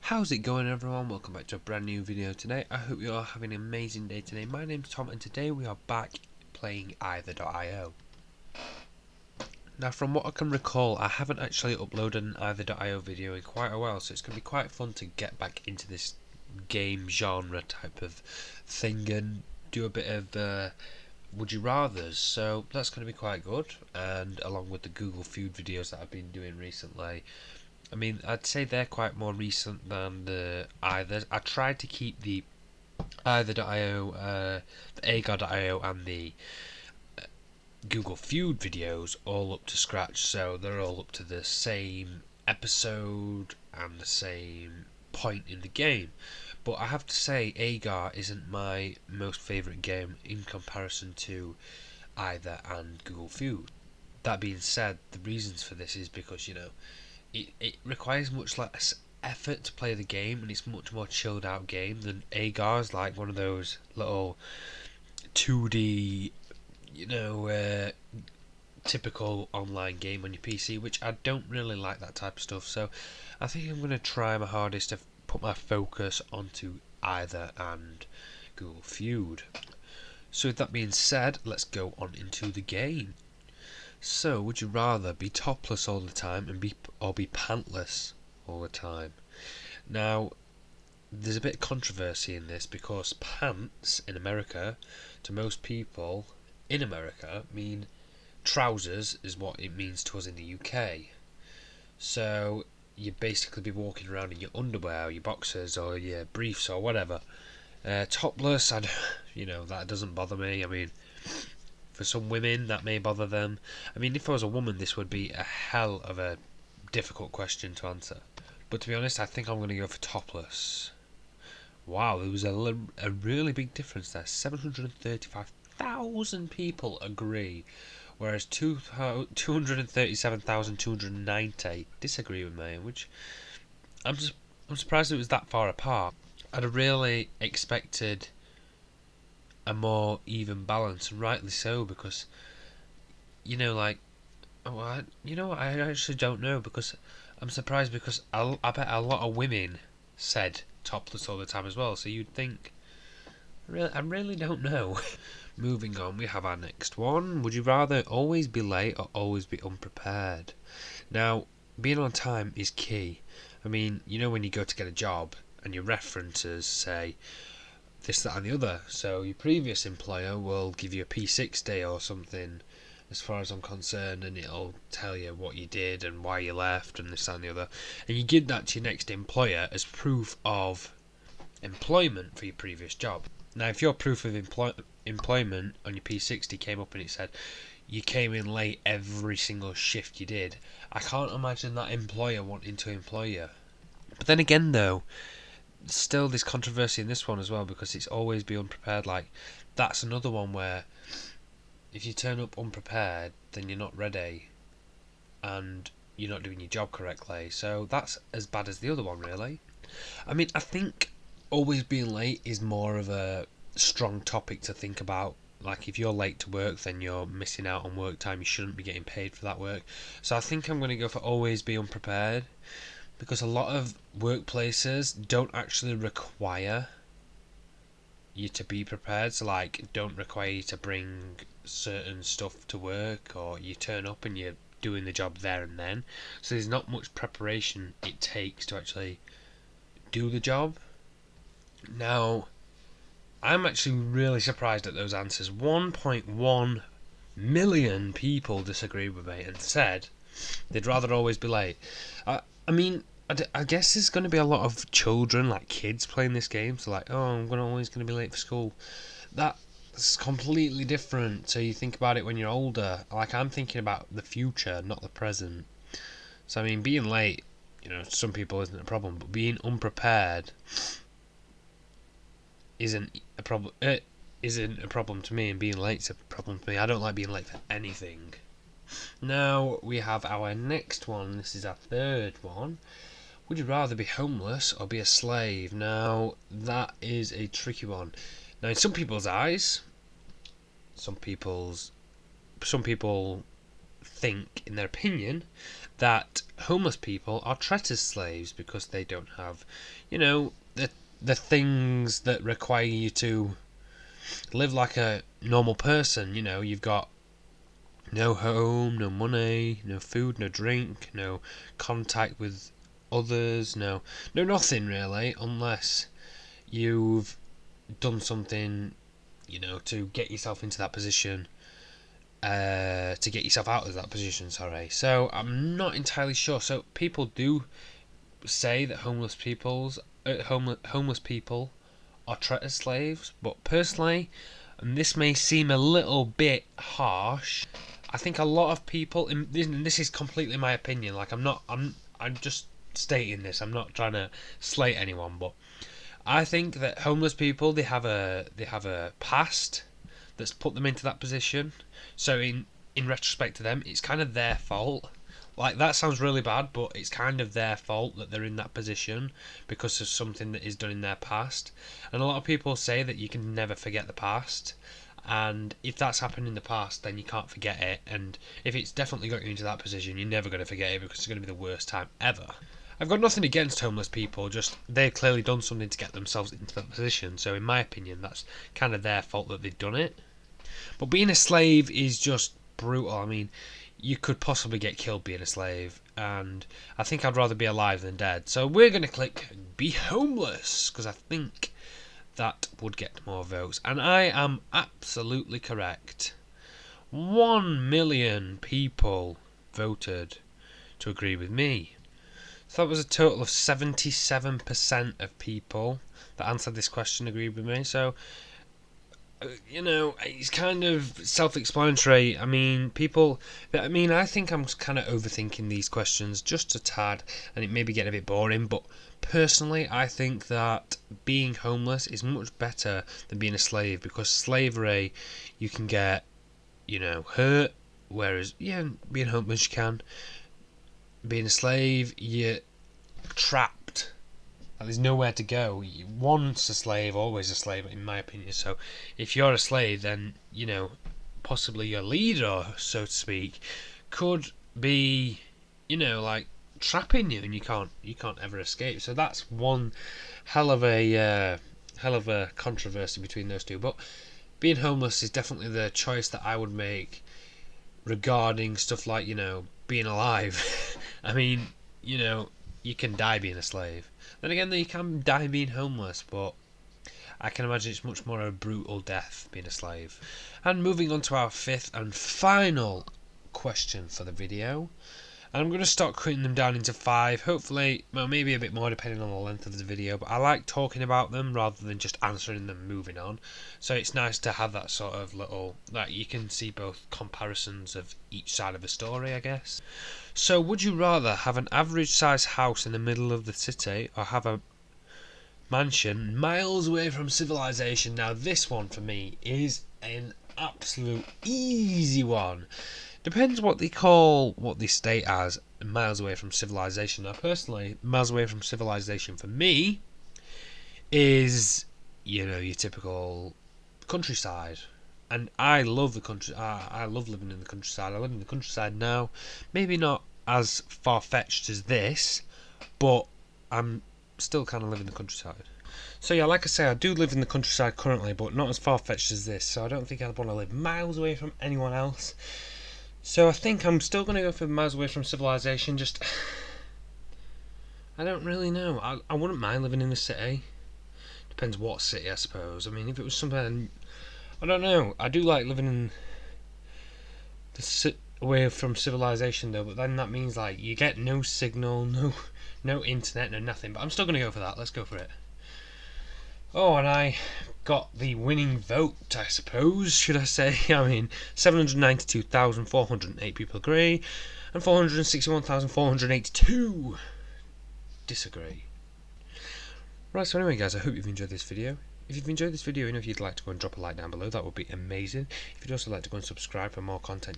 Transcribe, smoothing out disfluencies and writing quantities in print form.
How's it going, everyone? Welcome back to a brand new video today. I hope you are having an amazing day today. My name's Tom and today we are back playing Either.io. Now, from what I can recall, I haven't actually uploaded an Either.io video in quite a while, so it's going to be quite fun to get back into this game genre type of thing and do a bit of would you rathers. So that's going to be quite good, and along with the Google Feud videos that I've been doing recently, I mean, I'd say they're quite more recent than the Either. I tried to keep the Either.io, the Agar.io and the Google Feud videos all up to scratch, so they're all up to the same episode and the same point in the game. But I have to say, Agar isn't my most favourite game in comparison to Either and Google Feud. That being said, the reasons for this is because, it requires much less effort to play the game, and it's much more chilled out game than Agar's like one of those little 2D, typical online game on your PC, which I don't really like that type of stuff. So I think I'm going to try my hardest to put my focus onto Either and Google Feud. So with that being said, let's go on into the game. So, would you rather be topless all the time or be pantless all the time? Now, there's a bit of controversy in this because pants in America, to most people in America, mean trousers is what it means to us in the UK. So, you'd basically be walking around in your underwear, or your boxers, or your briefs, or whatever. Topless, that doesn't bother me. I mean, for some women, that may bother them. I mean, if I was a woman, this would be a hell of a difficult question to answer. But to be honest, I think I'm going to go for topless. Wow, there was a really big difference there. 735,000 people agree, whereas 237,290 disagree with me, which I'm surprised it was that far apart. I'd have really expected a more even balance, and rightly so, because I actually don't know, because I'm surprised because I bet a lot of women said topless all the time as well. So you'd think, I really don't know. Moving on, we have our next one. Would you rather always be late or always be unprepared? Now, being on time is key. I mean, when you go to get a job and your references say this, that, and the other. So your previous employer will give you a P60 or something, as far as I'm concerned, and it'll tell you what you did and why you left and this, that, and the other. And you give that to your next employer as proof of employment for your previous job. Now, if your proof of employment on your P60 came up and it said you came in late every single shift you did, I can't imagine that employer wanting to employ you. But then again, though, still there's controversy in this one as well, because it's always be unprepared. Like, that's another one where if you turn up unprepared, then you're not ready and you're not doing your job correctly. So that's as bad as the other one, really. I mean, I think always being late is more of a strong topic to think about. Like, if you're late to work, then you're missing out on work time. You shouldn't be getting paid for that work. So I think I'm going to go for always be unprepared, because a lot of workplaces don't actually require you to be prepared. So, like, don't require you to bring certain stuff to work, or you turn up and you're doing the job there and then. So there's not much preparation it takes to actually do the job. Now, I'm actually really surprised at those answers. 1.1 million people disagreed with me and said they'd rather always be late. I mean, I guess there's going to be a lot of children, like kids, playing this game. So like, oh, I'm always going to be late for school. That's completely different. So you think about it when you're older. Like, I'm thinking about the future, not the present. So I mean, being late, some people isn't a problem, but being unprepared isn't a problem. Isn't a problem to me, and being late's a problem to me. I don't like being late for anything. Now we have our next one. This is our third one. Would you rather be homeless or be a slave? Now, that is a tricky one. Now, in some people's eyes, some people think, in their opinion, that homeless people are treated as slaves because they don't have, the things that require you to live like a normal person. You've got no home, no money, no food, no drink, no contact with others, no nothing really, unless you've done something, to get yourself into that position, to get yourself out of that position, sorry. So I'm not entirely sure. So people do say that homeless people are treated as slaves, but personally, and this may seem a little bit harsh, I think a lot of people, and this is completely my opinion, like I'm just stating this, I'm not trying to slate anyone, but I think that homeless people, they have a past that's put them into that position. So in retrospect to them, it's kind of their fault. Like, that sounds really bad, but it's kind of their fault that they're in that position because of something that is done in their past. And a lot of people say that you can never forget the past. And if that's happened in the past, then you can't forget it. And if it's definitely got you into that position, you're never going to forget it because it's going to be the worst time ever. I've got nothing against homeless people, just they've clearly done something to get themselves into that position. So in my opinion, that's kind of their fault that they've done it. But being a slave is just brutal. I mean, you could possibly get killed being a slave, and I think I'd rather be alive than dead. So we're going to click be homeless, because I think that would get more votes. And I am absolutely correct. 1 million people voted to agree with me. So that was a total of 77% of people that answered this question agreed with me. So, it's kind of self-explanatory. I think I'm kind of overthinking these questions just a tad, and it may be getting a bit boring, but personally, I think that being homeless is much better than being a slave, because slavery, you can get, hurt, whereas, being homeless you can. Being a slave, you're trapped. There's nowhere to go. Once a slave, always a slave, in my opinion. So if you're a slave, then, possibly your leader, so to speak, could be, like trapping you, and you can't ever escape. So that's one hell of a controversy between those two. But being homeless is definitely the choice that I would make regarding stuff like, being alive. I mean, you can die being a slave. Then again, you can die being homeless, but I can imagine it's much more a brutal death being a slave. And moving on to our fifth and final question for the video. And I'm going to start cutting them down into 5, hopefully, well, maybe a bit more depending on the length of the video, but I like talking about them rather than just answering them and moving on. So it's nice to have that sort of little, that you can see both comparisons of each side of a story, I guess. So would you rather have an average size house in the middle of the city, or have a mansion miles away from civilization? Now this one for me is an absolute easy one. Depends what they state as miles away from civilization. Now, personally, miles away from civilization for me is, your typical countryside. And I love the country. I love living in the countryside. I live in the countryside now. Maybe not as far-fetched as this, but I'm still kind of living in the countryside. So yeah, like I say, I do live in the countryside currently, but not as far-fetched as this. So I don't think I'd want to live miles away from anyone else. So I think I'm still going to go for miles away from civilization. Just, I don't really know. I wouldn't mind living in the city. Depends what city, I suppose. I mean, if it was something, I don't know. I do like living in away from civilization though, but then that means like you get no signal, no internet, no nothing. But I'm still going to go for that. Let's go for it. Oh, and I got the winning vote, I suppose, should I say. I mean, 792,408 people agree, and 461,482 disagree. Right, so anyway guys, I hope you've enjoyed this video. If you've enjoyed this video, if you'd like to go and drop a like down below, that would be amazing. If you'd also like to go and subscribe for more content